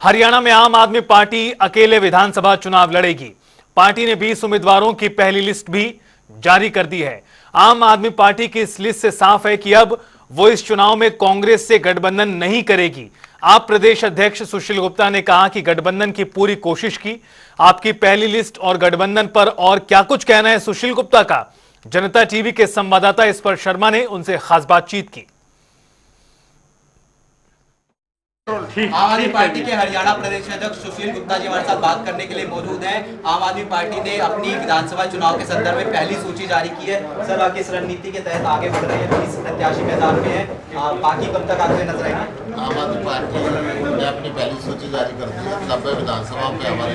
हरियाणा में आम आदमी पार्टी अकेले विधानसभा चुनाव लड़ेगी। पार्टी ने 20 उम्मीदवारों की पहली लिस्ट भी जारी कर दी है। आम आदमी पार्टी की इस लिस्ट से साफ है कि अब वो इस चुनाव में कांग्रेस से गठबंधन नहीं करेगी। आप प्रदेश अध्यक्ष सुशील गुप्ता ने कहा कि गठबंधन की पूरी कोशिश की। आपकी पहली लिस्ट और गठबंधन पर और क्या कुछ कहना है सुशील गुप्ता का, जनता टीवी के संवाददाता स्पर्श शर्मा ने उनसे खास बातचीत की। आम आदमी पार्टी के हरियाणा प्रदेश अध्यक्ष सुशील गुप्ता जी हमारे साथ बात करने के लिए मौजूद हैं। आम आदमी पार्टी ने अपनी विधानसभा चुनाव के संदर्भ में पहली सूची जारी की है। सर, आगे इस रणनीति के तहत आगे बढ़ रहे हैं, 20 प्रत्याशी मैदान में है, बाकी कब तक आगे नजर आएंगे? आम आदमी पार्टी ने अपनी पहली सूची जारी कर दी है। 90 विधानसभा में हमारे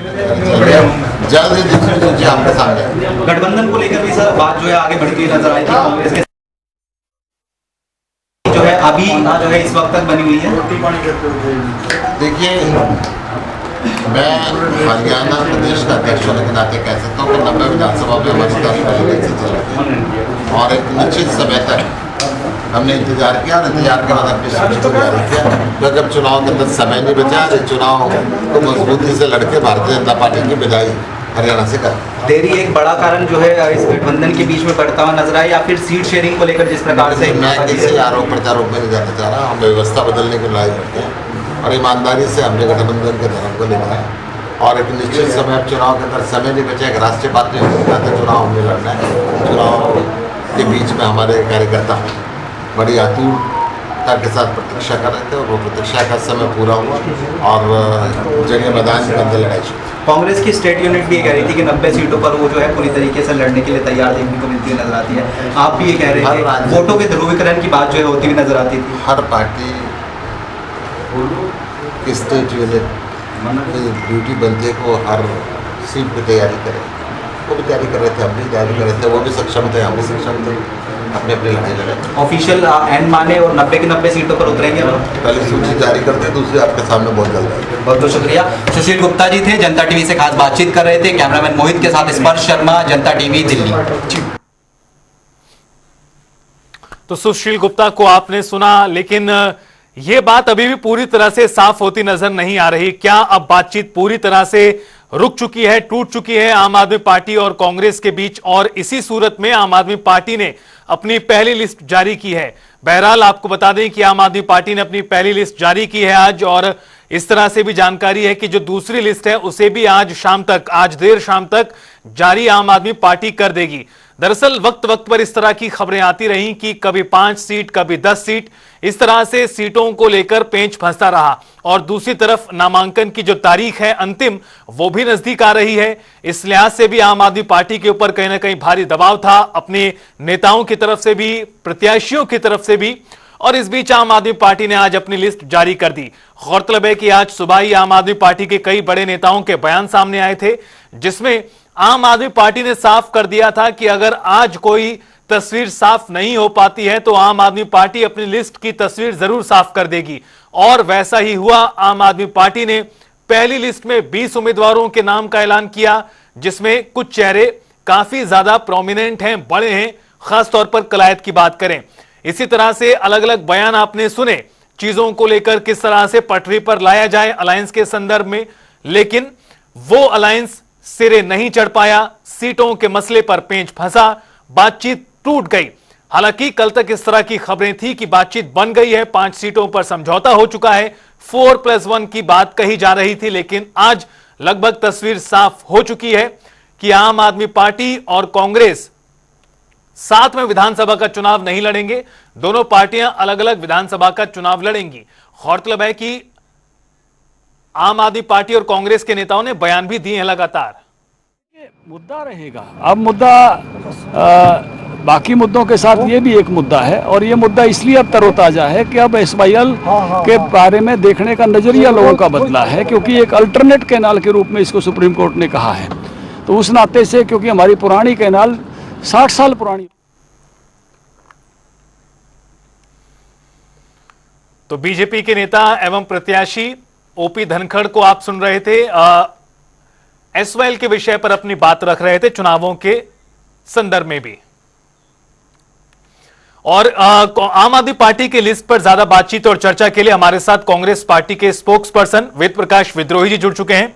जल्द ही दूसरी सूची आपके सामने। गठबंधन को लेकर भी सर बात जो है आगे बढ़ती हुई नजर आई थी। कांग्रेस के जो है अभी जो है इस वक्त तक बनी हुई है। देखिए, मैं हरियाणा प्रदेश का अध्यक्ष होने के नाते कह सकता हूँ कि 90 विधानसभा में हमारी पहले से चल रही है और एक निश्चित समय तक हमने इंतजार किया और इंतजार के बाद अपनी सूची को जारी किया। तो जब चुनाव के अंदर समय नहीं बचा, चुनाव को मजबूती से लड़के भारतीय जनता पार्टी की विदाई हरियाणा से कर। देरी एक बड़ा कारण जो है इस गठबंधन के बीच में बढ़ता हुआ नजर आया, या फिर सीट शेयरिंग को लेकर जिस प्रकार से? मैं किसी आरोप प्रत्यारोप में नहीं जाना चाह रहा। हम व्यवस्था बदलने की लड़ाई करते हैं और ईमानदारी से हमने गठबंधन के धर्म को लेना है और एक निश्चित समय चुनाव के अंदर समय नहीं बचा। एक राष्ट्रीय पार्टी होने के नाते चुनाव हमने लड़ना है। चुनाव के बीच में हमारे कार्यकर्ता बड़ी आतुरता के साथ प्रतीक्षा कर रहे थे और वो प्रतीक्षा का समय पूरा हुआ और जगह मैदान के अंदर लड़ाई शुरू। कांग्रेस की स्टेट यूनिट भी ये कह रही थी कि 90 सीटों पर वो जो है पूरी तरीके से लड़ने के लिए तैयार देखने को मिलती हुई नजर आती है। आप भी ये कह रहे थे, वोटों के ध्रुवीकरण की बात जो है होती हुई नजर आती थी। हर पार्टी की स्टेट यूनिट की ड्यूटी बनती है को हर सीट की तैयारी करे। वो भी तैयारी कर रहे थे, हम भी तैयारी कर रहे थे, वो भी सक्षम थे, हम भी सक्षम थे, अपने अपने लड़ाई लड़े। ऑफिशियल एंड माने और 90 की 90 सीटों पर उतरेंगे। पहले सूची जारी करते हैं, दूसरी आपके सामने बहुत जल्द है। बहुत बहुत शुक्रिया। सुशील गुप्ता जी थे, जनता टीवी से खास बातचीत कर रहे थे। कैमरामैन मोहित के साथ स्पर्श शर्मा, जनता टीवी, दिल्ली। तो सुशील गुप्ता को आपने सुना, लेकिन यह बात अभी भी पूरी तरह से साफ होती नजर नहीं आ रही। क्या अब बातचीत पूरी तरह से रुक चुकी है, टूट चुकी है आम आदमी पार्टी और कांग्रेस के बीच? और इसी सूरत में आम आदमी पार्टी ने अपनी पहली लिस्ट जारी की है। बहरहाल आपको बता दें कि आम आदमी पार्टी ने अपनी पहली लिस्ट जारी की है आज, और इस तरह से भी जानकारी है कि जो दूसरी लिस्ट है उसे भी आज देर शाम तक जारी आम आदमी पार्टी कर देगी। दरअसल वक्त वक्त पर इस तरह की खबरें आती रहीं कि कभी 5 सीट, कभी 10 सीट, इस तरह से सीटों को लेकर पेंच फंसता रहा। और दूसरी तरफ नामांकन की जो तारीख है अंतिम, वो भी नजदीक आ रही है। इस लिहाज से भी आम आदमी पार्टी के ऊपर कहीं ना कहीं भारी दबाव था, अपने नेताओं की तरफ से भी, प्रत्याशियों की तरफ से भी। और इस बीच आम आदमी पार्टी ने आज अपनी लिस्ट जारी कर दी। गौरतलब है कि आज सुबह ही आम आदमी पार्टी के कई बड़े नेताओं के बयान सामने आए थे, जिसमें आम आदमी पार्टी ने साफ कर दिया था कि अगर आज कोई तस्वीर साफ नहीं हो पाती है तो आम आदमी पार्टी अपनी लिस्ट की तस्वीर जरूर साफ कर देगी। और वैसा ही हुआ। आम आदमी पार्टी ने पहली लिस्ट में 20 उम्मीदवारों के नाम का ऐलान किया, जिसमें कुछ चेहरे काफी ज्यादा प्रोमिनेंट हैं, बड़े हैं, खासतौर पर कलायत की बात करें। इसी तरह से अलग अलग बयान आपने सुने चीजों को लेकर, किस तरह से पटरी पर लाया जाए अलायंस के संदर्भ में, लेकिन वो अलायंस सिरे नहीं चढ़ पाया। सीटों के मसले पर पेंच फंसा, बातचीत टूट गई। हालांकि कल तक इस तरह की खबरें थी कि बातचीत बन गई है, 5 सीटों पर समझौता हो चुका है, 4+1 की बात कही जा रही थी। लेकिन आज लगभग तस्वीर साफ हो चुकी है कि आम आदमी पार्टी और कांग्रेस साथ में विधानसभा का चुनाव नहीं लड़ेंगे। दोनों पार्टियां अलग अलग विधानसभा का चुनाव लड़ेंगी। गौरतलब है कि आम आदमी पार्टी और कांग्रेस के नेताओं ने बयान भी दिए हैं लगातार। मुद्दा रहेगा। अब मुद्दा बाकी मुद्दों के साथ ये भी एक मुद्दा है, और ये मुद्दा इसलिए अब तरोताजा है कि अब SYL के बारे में देखने का नजरिया लोगों का बदला है, क्योंकि एक अल्टरनेट कैनाल के रूप में इसको सुप्रीम कोर्ट ने कहा है। तो उस नाते से, क्योंकि हमारी पुरानी कैनाल 60 साल पुरानी। तो बीजेपी के नेता एवं प्रत्याशी ओपी धनखड़ को आप सुन रहे थे, SYL के विषय पर अपनी बात रख रहे थे चुनावों के संदर्भ में भी। और आम आदमी पार्टी की लिस्ट पर ज्यादा बातचीत और चर्चा के लिए हमारे साथ कांग्रेस पार्टी के स्पोक्स पर्सन वेद प्रकाश विद्रोही जी जुड़ चुके हैं।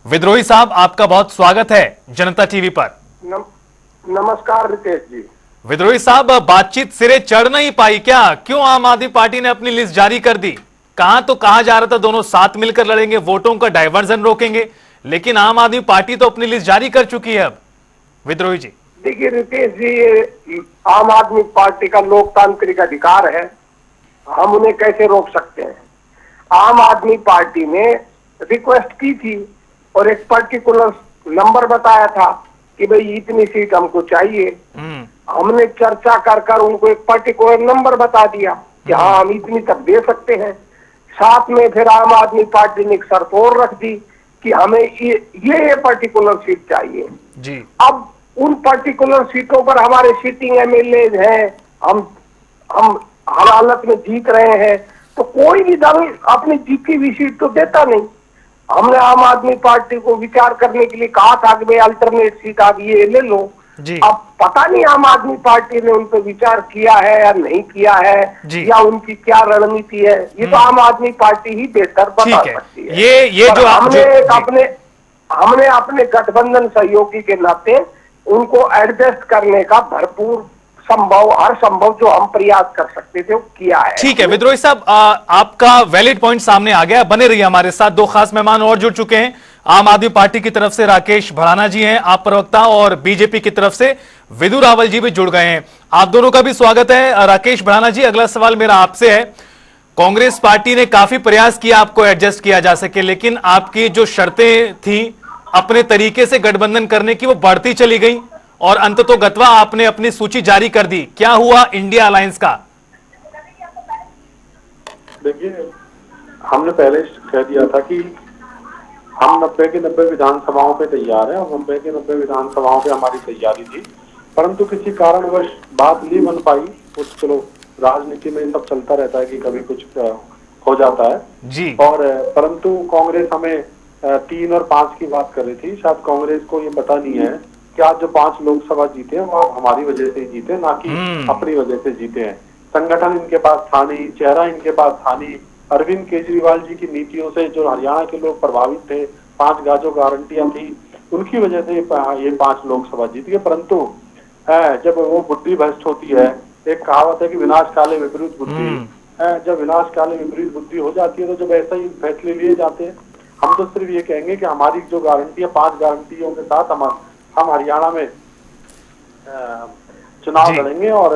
विद्रोही साहब, आपका बहुत स्वागत है जनता टीवी पर। नमस्कार रितेश जी। विद्रोही साहब, बातचीत सिरे चढ़ नहीं पाई क्या? क्यों आम आदमी पार्टी ने अपनी लिस्ट जारी कर दी? कहां तो कहा जा रहा था दोनों साथ मिलकर लड़ेंगे, वोटों का डाइवर्जन रोकेंगे, लेकिन आम आदमी पार्टी तो अपनी लिस्ट जारी कर चुकी है। अब विद्रोही जी देखिए रितेश जी, ये आम आदमी पार्टी का लोकतांत्रिक अधिकार है, हम उन्हें कैसे रोक सकते हैं। आम आदमी पार्टी ने रिक्वेस्ट की थी और एक पर्टिकुलर नंबर बताया था कि भाई इतनी सीट हमको चाहिए। हमने चर्चा कर उनको एक पर्टिकुलर नंबर बता दिया कि हाँ हम इतनी तक दे सकते हैं। साथ में फिर आम आदमी पार्टी ने एक शर्त और रख दी कि हमें ये पर्टिकुलर सीट चाहिए जी। अब उन पर्टिकुलर सीटों पर हमारे सिटिंग एमएलए हैं, हम हर हालत में जीत रहे हैं, तो कोई भी दल अपनी जीती हुई सीट तो देता नहीं। हमने आम आदमी पार्टी को विचार करने के लिए कहा था कि भाई अल्टरनेट सीट आप ये ले लो जी। अब पता नहीं आम आदमी पार्टी ने उन पर विचार किया है या नहीं किया है या उनकी क्या रणनीति है, ये तो आम आदमी पार्टी ही बेहतर बता सकती है। ये जो हमने अपने गठबंधन सहयोगी के नाते उनको एडजस्ट करने का भरपूर हर संभव जो हम प्रयास कर सकते थे वो किया है। ठीक है विद्रोही साहब, आपका वैलिड पॉइंट सामने आ गया। बने रहिए हमारे साथ। दो खास मेहमान और जुड़ चुके हैं। आम आदमी पार्टी की तरफ से राकेश भड़ाना जी हैं, आप प्रवक्ता, और बीजेपी की तरफ से विदु रावल जी भी जुड़ गए हैं। आप दोनों का भी स्वागत है। राकेश भड़ाना जी, अगला सवाल मेरा आपसे है। कांग्रेस पार्टी ने काफी प्रयास किया आपको एडजस्ट किया जा सके, लेकिन आपकी जो शर्तें थी अपने तरीके से गठबंधन करने की, वो बढ़ती चली गई और अंततोगत्वा आपने अपनी सूची जारी कर दी। क्या हुआ इंडिया अलायंस का? देखिए, हमने पहले कह दिया था कि हम 90 के 90 विधानसभाओं पे तैयार हैं और 90 के 90 विधानसभाओं पे हमारी तैयारी थी, परंतु किसी कारणवश बात नहीं बन पाई। कुछ चलो राजनीति में सब चलता रहता है कि कभी कुछ हो जाता है जी। और परंतु कांग्रेस हमें 3 और 5 की बात कर रही थी। शायद कांग्रेस को ये पता नहीं है कि आज जो 5 लोकसभा जीते हैं वो हमारी वजह से जीते, ना कि अपनी वजह से जीते हैं। संगठन इनके पास था नहीं, चेहरा इनके पास था नहीं। अरविंद केजरीवाल जी की नीतियों से जो हरियाणा के लोग प्रभावित थे, 5 गाजो गारंटियां थी, उनकी वजह से ये 5 लोकसभा जीत गए। परंतु जब वो बुद्धि भ्रष्ट होती है, एक कहावत है कि विनाश काले विपरीत बुद्धि, जब विनाश काले विपरीत बुद्धि हो जाती है तो जब ऐसा ही फैसले लिए जाते हैं। हम तो सिर्फ ये कहेंगे कि हमारी जो गारंटी है, 5 गारंटियों के साथ हम हरियाणा में चुनाव लड़ेंगे और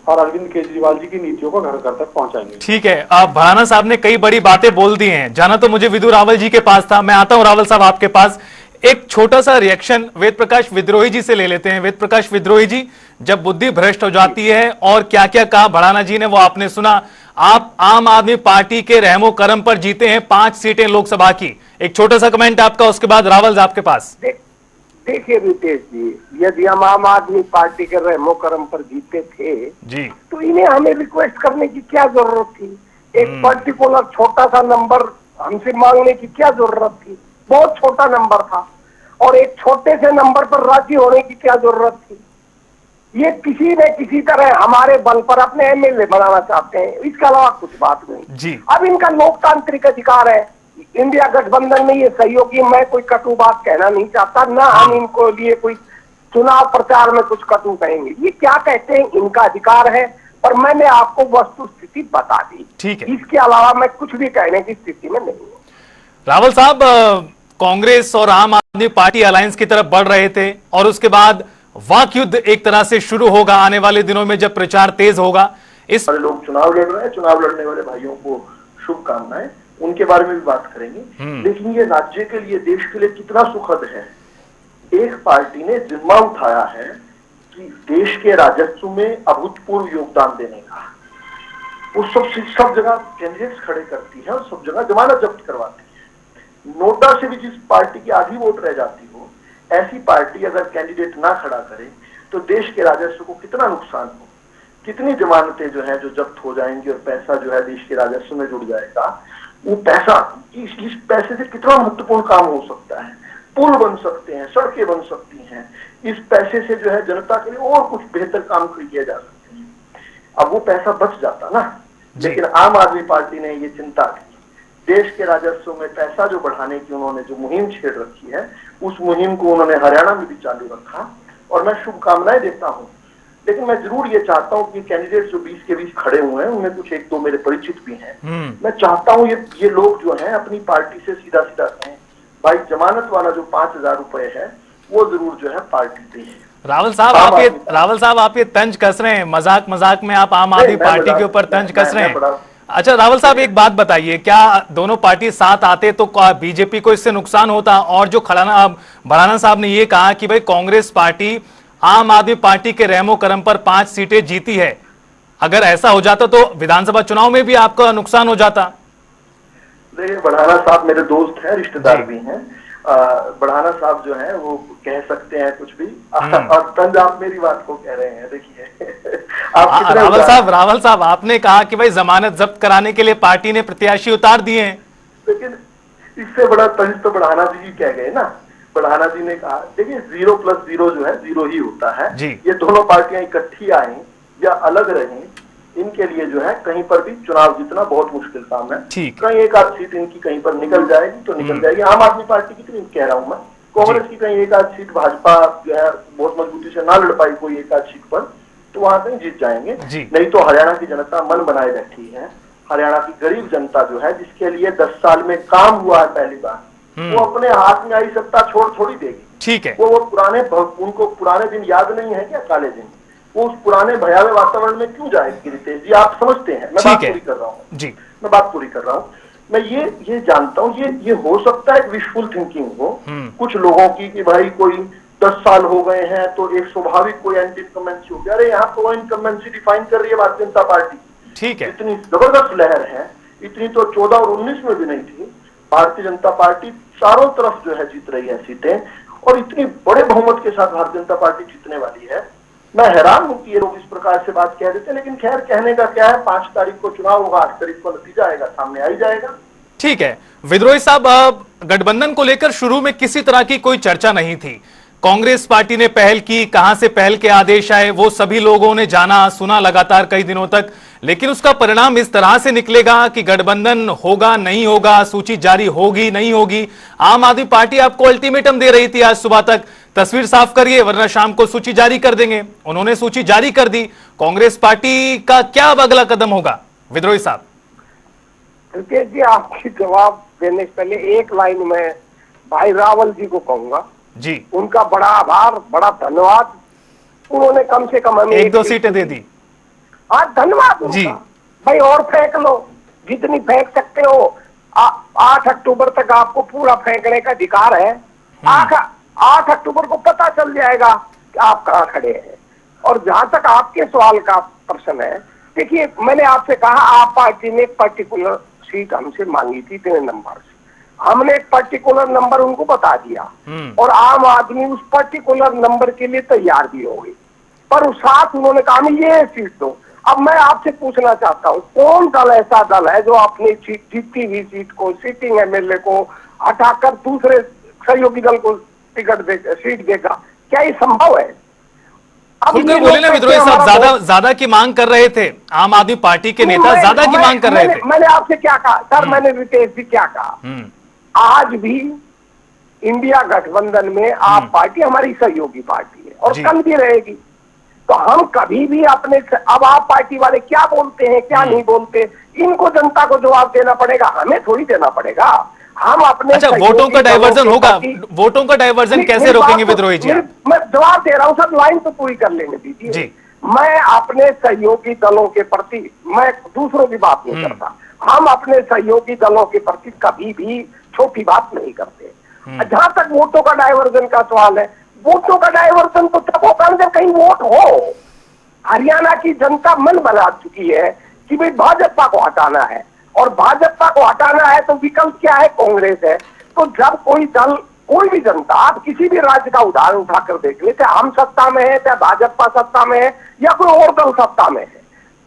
अरविंद केजरीवाल जी की नीतियों को घर घर तक पहुंचाएंगे। ठीक है, अब भड़ाना साहब ने कई बड़ी बातें बोल दी हैं। जाना तो मुझे विदु रावल जी के पास था, मैं आता हूं रावल साहब आपके पास। एक छोटा सा रिएक्शन वेद प्रकाश विद्रोही जी से ले लेते हैं। वेद प्रकाश विद्रोही जी, जब बुद्धि भ्रष्ट हो जाती है और क्या क्या कहा भड़ाना जी ने वो आपने सुना। आप आम आदमी पार्टी के रहमो करम पर जीते हैं 5 सीटें लोकसभा की। एक छोटा सा कमेंट आपका, उसके बाद रावल साहब के पास। देखिए रितेश जी, यदि हम आम आदमी पार्टी के रहमो करम पर जीते थे जी, तो इन्हें हमें रिक्वेस्ट करने की क्या जरूरत थी? एक पर्टिकुलर छोटा सा नंबर हमसे मांगने की क्या जरूरत थी? बहुत छोटा नंबर था और एक छोटे से नंबर पर राजी होने की क्या जरूरत थी? ये किसी न किसी तरह हमारे बल पर अपने एमएलए बनाना चाहते हैं, इसके अलावा कुछ बात नहीं जी। अब इनका लोकतांत्रिक अधिकार है। इंडिया गठबंधन में ये सहयोगी, मैं कोई कटु बात कहना नहीं चाहता, ना हम इनको लिए कोई चुनाव प्रचार में कुछ कटु कहेंगे। ये क्या कहते हैं इनका अधिकार है, पर मैंने आपको वस्तु स्थिति बता दी। ठीक है, इसके अलावा मैं कुछ भी कहने की स्थिति में नहीं हूँ। रावल साहब, कांग्रेस और आम आदमी पार्टी अलायंस की तरफ बढ़ रहे थे और उसके बाद वाक युद्ध एक तरह से शुरू होगा आने वाले दिनों में जब प्रचार तेज होगा। इस लोग चुनाव लड़ रहे हैं, चुनाव लड़ने वाले भाइयों को शुभकामनाएं, उनके बारे में भी बात करेंगे। लेकिन ये राज्य के लिए, देश के लिए कितना सुखद है, एक पार्टी ने जिम्मा उठाया है कि देश के राजस्व में अभूतपूर्व योगदान देने का। वो सब जगह कैंडिडेट्स खड़े करती है और सब जगह जमानत जब्त करवाती है। नोटा से भी जिस पार्टी की आधी वोट रह जाती हो, ऐसी पार्टी अगर कैंडिडेट ना खड़ा करे तो देश के राजस्व को कितना नुकसान हो, कितनी जमानतें जो है जो जब्त हो जाएंगी और पैसा जो है देश के राजस्व में जुड़ जाएगा। वो पैसा, इस पैसे से कितना महत्वपूर्ण काम हो सकता है। पुल बन सकते हैं, सड़कें बन सकती हैं, इस पैसे से जो है जनता के लिए और कुछ बेहतर काम किए जा सकते हैं। अब वो पैसा बच जाता ना, लेकिन आम आदमी पार्टी ने ये चिंता की, देश के राजस्व में पैसा जो बढ़ाने की उन्होंने जो मुहिम छेड़ रखी है, उस मुहिम को उन्होंने हरियाणा में भी चालू रखा, और मैं शुभकामनाएं देता हूं। लेकिन मैं जरूर ये चाहता हूं कि कैंडिडेट जो 20 के 20 खड़े हुए हैं, उनमें कुछ एक दो मेरे परिचित भी हैं, मैं चाहता हूं ये लोग जो हैं अपनी पार्टी से सीधा सीधा कहें, भाई जमानत वाला जो 5,000 रुपए है वो जरूर जो है पार्टी दे। रावल साहब आप ये तंज कस रहे हैं, मजाक मजाक में आप आम आदमी पार्टी के ऊपर तंज कस रहे हैं। अच्छा रावल साहब एक बात बताइए, क्या दोनों पार्टी साथ आते तो बीजेपी को इससे नुकसान होता? और जो भड़ाना साहब ने ये कहा कि भाई कांग्रेस पार्टी आम आदमी पार्टी के रहमो करम पर 5 सीटें जीती है, अगर ऐसा हो जाता तो विधानसभा चुनाव में भी आपका नुकसान हो जाता। बढ़ाना साहब मेरे दोस्त हैं, रिश्तेदार भी हैं। बढ़ाना साहब जो है वो कह सकते हैं कुछ भी, और तंज आप मेरी बात को कह रहे हैं। देखिए रावल साहब आपने कहा कि भाई जमानत जब्त कराने के लिए पार्टी ने प्रत्याशी उतार दिए हैं, लेकिन इससे बड़ा तंज तो बढ़ाना जी कह गए ना। बढ़ाना जी ने कहा देखिए 0 + 0 जो है 0 ही होता है। ये दोनों पार्टियां इकट्ठी आए या अलग रहें, इनके लिए जो है कहीं पर भी चुनाव जीतना बहुत मुश्किल काम है। कहीं एक आध सीट इनकी कहीं पर निकल जाएगी तो निकल जाएगी। आम आदमी पार्टी की तो कह रहा हूं मैं, कांग्रेस की कहीं एक आध सीट भाजपा जो है बहुत मजबूती से ना लड़ पाई कोई एक आध सीट पर, तो वहां कहीं जीत जाएंगे। नहीं तो हरियाणा की जनता मन बनाए बैठी है। हरियाणा की गरीब जनता जो है, जिसके लिए 10 साल में काम हुआ है पहली बार, वो अपने हाथ में आई सत्ता छोड़ थोड़ी देगी। ठीक है, वो उनको पुराने दिन याद नहीं है क्या, काले दिन? वो उस पुराने भयावह वातावरण में क्यों जाएगी रितेश जी? आप समझते हैं मैं बात पूरी कर रहा हूँ जी, मैं बात पूरी कर रहा हूँ। मैं ये जानता हूँ ये हो सकता है विशफुल थिंकिंग हो कुछ लोगों की कि भाई कोई 10 साल हो गए हैं तो एक स्वाभाविक कोई एंटी इनकम्बेंसी हो गया। अरे यहाँ तो इनकम्बेंसी डिफाइन कर रही है भारतीय जनता पार्टी। ठीक है, इतनी जबरदस्त लहर है, इतनी तो 14 और 19 में भी नहीं थी। भारतीय जनता पार्टी चारों तरफ जो है जीत रही है सीटें, और इतनी बड़े बहुमत के साथ भारतीय जनता पार्टी जीतने वाली है। मैं हैरान हूं कि ये लोग इस प्रकार से बात कह देते हैं, लेकिन खैर कहने का क्या है, 5 तारीख को चुनाव होगा, 8 तारीख को नतीजा आएगा, सामने आ ही जाएगा। ठीक है विद्रोही साहब, गठबंधन को लेकर शुरू में किसी तरह की कोई चर्चा नहीं थी। कांग्रेस पार्टी ने पहल की, कहां से पहल के आदेश आए वो सभी लोगों ने जाना सुना लगातार कई दिनों तक, लेकिन उसका परिणाम इस तरह से निकलेगा कि गठबंधन होगा नहीं होगा, सूची जारी होगी नहीं होगी। आम आदमी पार्टी आपको अल्टीमेटम दे रही थी आज सुबह तक, तस्वीर साफ करिए वरना शाम को सूची जारी कर देंगे। उन्होंने सूची जारी कर दी। कांग्रेस पार्टी का क्या अब अगला कदम होगा विद्रोही साहब? जी आपकी जवाब देने से पहले एक लाइन में भाई रावल जी को कहूंगा जी, उनका बड़ा आभार, बड़ा धन्यवाद। उन्होंने कम से कम हमें 1-2 सीटें दे दी। हाँ धन्यवाद जी भाई, और फेंक लो जितनी फेंक सकते हो। 8 अक्टूबर तक आपको पूरा फेंकने का अधिकार है। 8 अक्टूबर को पता चल जाएगा कि आप कहाँ खड़े हैं। और जहां तक आपके सवाल का प्रश्न है, देखिए मैंने आपसे कहा आप पार्टी ने एक पर्टिकुलर सीट हमसे मांगी थी 3 नंबर से, हमने एक पर्टिकुलर नंबर उनको बता दिया और आम आदमी उस पर्टिकुलर नंबर के लिए तैयार भी हो गई, पर उस साथ उन्होंने कहा हमें ये सीट दो। अब मैं आपसे पूछना चाहता हूँ, कौन दल ऐसा दल है जो अपनी जीती हुई सीट को, सिटिंग एमएलए को हटाकर दूसरे सहयोगी दल को टिकट देगा, सीट देगा? क्या ये संभव है? अब बोले ना विद्रोही साहब, ज्यादा की मांग कर रहे थे आम आदमी पार्टी के नेता, ज्यादा की मांग कर रहे थे। मैंने आपसे क्या कहा सर, मैंने रितेश जी क्या कहा, आज भी इंडिया गठबंधन में आप पार्टी हमारी सहयोगी पार्टी है और कल भी रहेगी। तो हम कभी भी अपने, अब आप पार्टी वाले क्या बोलते हैं क्या नहीं बोलते, इनको जनता को जवाब देना पड़ेगा, हमें थोड़ी देना पड़ेगा। हम अपने अच्छा, वोटों का डाइवर्जन होगा, वोटों का डाइवर्जन कैसे रोकेंगे विद्रोही जी? मैं जवाब दे रहा हूं सर, लाइन तो पूरी कर लेने दीजिए। मैं अपने सहयोगी दलों के प्रति, मैं दूसरों की बात नहीं करता, हम अपने सहयोगी दलों के प्रति कभी भी छोटी बात नहीं करते। जहां तक वोटों का डाइवर्जन का सवाल है, वोटों का डाइवर्जन तो तब होगा जब कहीं वोट हो। हरियाणा की जनता मन बना चुकी है कि भाई भाजपा को हटाना है, और भाजपा को हटाना है तो विकल्प क्या है? कांग्रेस है। तो जब कोई दल, कोई भी जनता, आप किसी भी राज्य का उदाहरण उठाकर देख ले, चाहे हम सत्ता में है, चाहे भाजपा सत्ता में है, या कोई और दल सत्ता में है,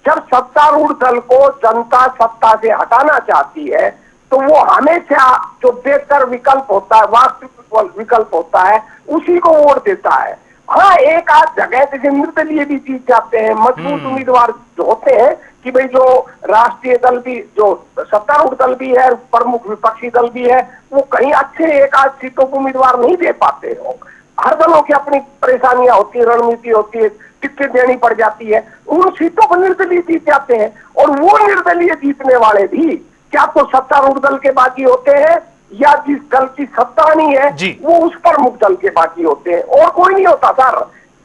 जब सत्तारूढ़ दल को जनता सत्ता से हटाना चाहती है तो वो हमेशा जो बेहतर विकल्प होता है, वास्तविक विकल्प होता है, उसी को वोट देता है। हाँ, एक आध जगह से निर्दलीय भी जीत जाते हैं, मजबूत उम्मीदवार जो होते हैं कि भाई जो राष्ट्रीय दल भी, जो सत्तारूढ़ दल भी है, प्रमुख विपक्षी दल भी है, वो कहीं अच्छे एक आध सीटों को उम्मीदवार नहीं दे पाते हो। हर दलों की अपनी परेशानियां होती है, रणनीति होती है, टिकट देनी पड़ जाती है, उन सीटों पर निर्दलीय जीत जाते हैं। और वो निर्दलीय जीतने वाले भी क्या तो सत्तारूढ़ दल के बाकी होते हैं, या जिस दल की सत्ता नहीं है वो उस प्रमुख दल के बाकी होते हैं, और कोई नहीं होता सर।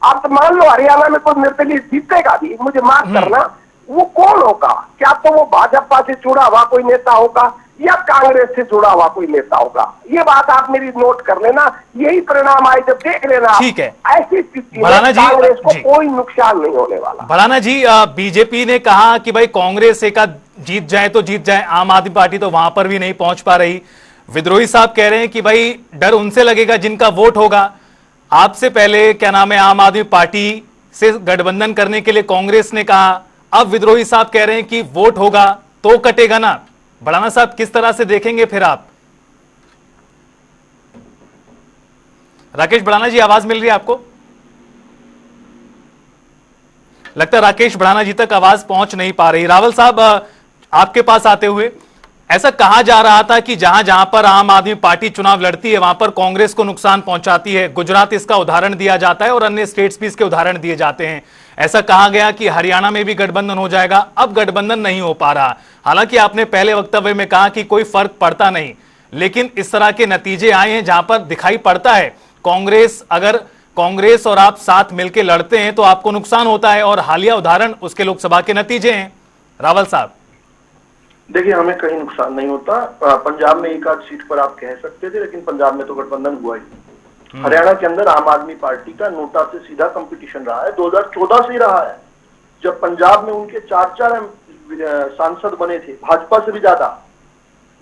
आप तो मान लो हरियाणा में कोई निर्दलीय जीतेगा भी, मुझे माफ करना, वो कौन होगा? क्या तो वो भाजपा से जुड़ा हुआ कोई नेता होगा या कांग्रेस से जुड़ा हुआ कोई नेता होगा। ये बात आप मेरी नोट कर लेना, यही परिणाम आए जब देख लेना। ठीक है, ऐसी स्थिति में भड़ाना जी, कांग्रेस को कोई नुकसान नहीं होने वाला। भड़ाना जी, बीजेपी ने कहा कि भाई कांग्रेस एक जीत जाए तो जीत जाए, आम आदमी पार्टी तो वहां पर भी नहीं पहुंच पा रही। विद्रोही साहब कह रहे हैं कि भाई डर उनसे लगेगा जिनका वोट होगा। आपसे पहले क्या नाम है, आम आदमी पार्टी से गठबंधन करने के लिए कांग्रेस ने कहा, अब विद्रोही साहब कह रहे हैं कि वोट होगा तो कटेगा ना। भड़ाना साहब किस तरह से देखेंगे फिर आप? राकेश भड़ाना जी, आवाज मिल रही है आपको? लगता है राकेश भड़ाना जी तक आवाज पहुंच नहीं पा रही। रावल साहब, आपके पास आते हुए, ऐसा कहा जा रहा था कि जहां जहां पर आम आदमी पार्टी चुनाव लड़ती है वहां पर कांग्रेस को नुकसान पहुंचाती है। गुजरात इसका उदाहरण दिया जाता है और अन्य स्टेट्स भी इसके उदाहरण दिए जाते हैं। ऐसा कहा गया कि हरियाणा में भी गठबंधन हो जाएगा, अब गठबंधन नहीं हो पा रहा। हालांकि आपने पहले वक्तव्य में कहा कि कोई फर्क पड़ता नहीं, लेकिन इस तरह के नतीजे आए हैं जहां पर दिखाई पड़ता है अगर कांग्रेस और आप साथ मिलकर लड़ते हैं तो आपको नुकसान होता है, और हालिया उदाहरण उसके लोकसभा के नतीजे हैं। रावल साहब, देखिए, हमें कहीं नुकसान नहीं होता। पंजाब में एक आध सीट पर आप कह सकते थे, लेकिन पंजाब में तो गठबंधन हुआ ही। हरियाणा के अंदर आम आदमी पार्टी का नोटा से सीधा कंपटीशन रहा है, 2014 से ही रहा है, जब पंजाब में उनके 4 सांसद बने थे, भाजपा से भी ज्यादा।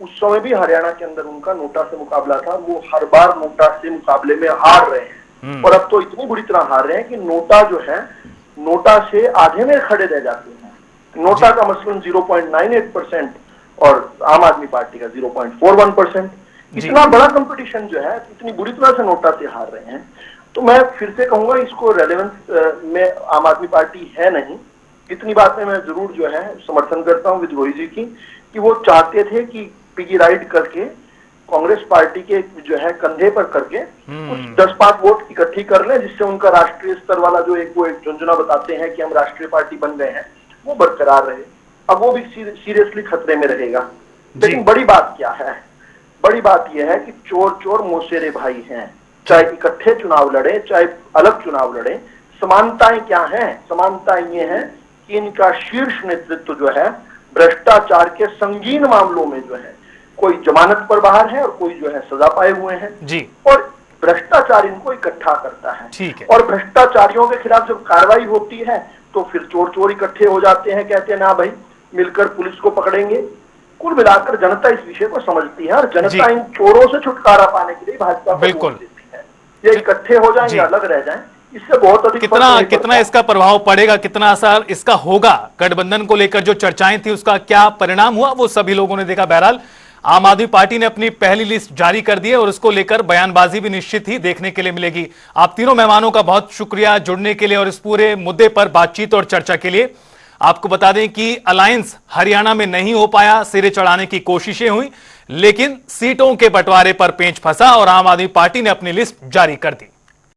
उस समय भी हरियाणा के अंदर उनका नोटा से मुकाबला था, वो हर बार नोटा से मुकाबले में हार रहे हैं। और अब तो इतनी बुरी तरह हार रहे हैं कि नोटा जो है, नोटा से आधे में खड़े रह जाते हैं। नोटा का मसलन 0.98% और आम आदमी पार्टी का 0.41%। इतना बड़ा कंपटीशन जो है, इतनी बुरी तरह से नोटा से हार रहे हैं। तो मैं फिर से कहूंगा, इसको रेलेवेंस में आम आदमी पार्टी है नहीं। इतनी बात में मैं जरूर जो है समर्थन करता हूं विद्रोही जी की, कि वो चाहते थे कि पिगी राइड करके कांग्रेस पार्टी के जो है कंधे पर करके कुछ 10-5 वोट इकट्ठी कर लें, जिससे उनका राष्ट्रीय स्तर वाला जो एक झुंझुना बताते हैं कि हम राष्ट्रीय पार्टी बन गए हैं, वो बरकरार रहे। अब वो भी सीरियसली खतरे में रहेगा। लेकिन बड़ी बात क्या है? बड़ी बात यह है कि चोर चोर मौसेरे भाई हैं, चाहे इकट्ठे चुनाव लड़े चाहे अलग चुनाव लड़े। समानताएं क्या हैं? समानताएं ये हैं कि इनका शीर्ष नेतृत्व जो है भ्रष्टाचार के संगीन मामलों में जो है, कोई जमानत पर बाहर है और कोई जो है सजा पाए हुए हैं जी। और भ्रष्टाचार इनको इकट्ठा करता है। ठीक है। और भ्रष्टाचारियों के खिलाफ जब कार्रवाई होती है तो फिर चोर चोर इकट्ठे हो जाते हैं, कहते हैं ना भाई मिलकर पुलिस को पकड़ेंगे। कुल मिलाकर जनता इस विषय को समझती है और जनता इन चोरों से छुटकारा पाने के लिए भाजपा को वोट देती है। ये इकट्ठे हो जाएं या अलग रह जाएं, इससे बहुत अधिक कितना इसका प्रभाव पड़ेगा, कितना असर इसका होगा, गठबंधन को लेकर जो चर्चाएं थी उसका क्या परिणाम हुआ, वो सभी लोगों ने देखा। बहरहाल आम आदमी पार्टी ने अपनी पहली लिस्ट जारी कर दी है और उसको लेकर बयानबाजी भी निश्चित ही देखने के लिए मिलेगी। आप तीनों मेहमानों का बहुत शुक्रिया जुड़ने के लिए और इस पूरे मुद्दे पर बातचीत और चर्चा के लिए। आपको बता दें कि अलायंस हरियाणा में नहीं हो पाया, सिरे चढ़ाने की कोशिशें हुई, लेकिन सीटों के बंटवारे पर पेंच फंसा और आम आदमी पार्टी ने अपनी लिस्ट जारी कर दी।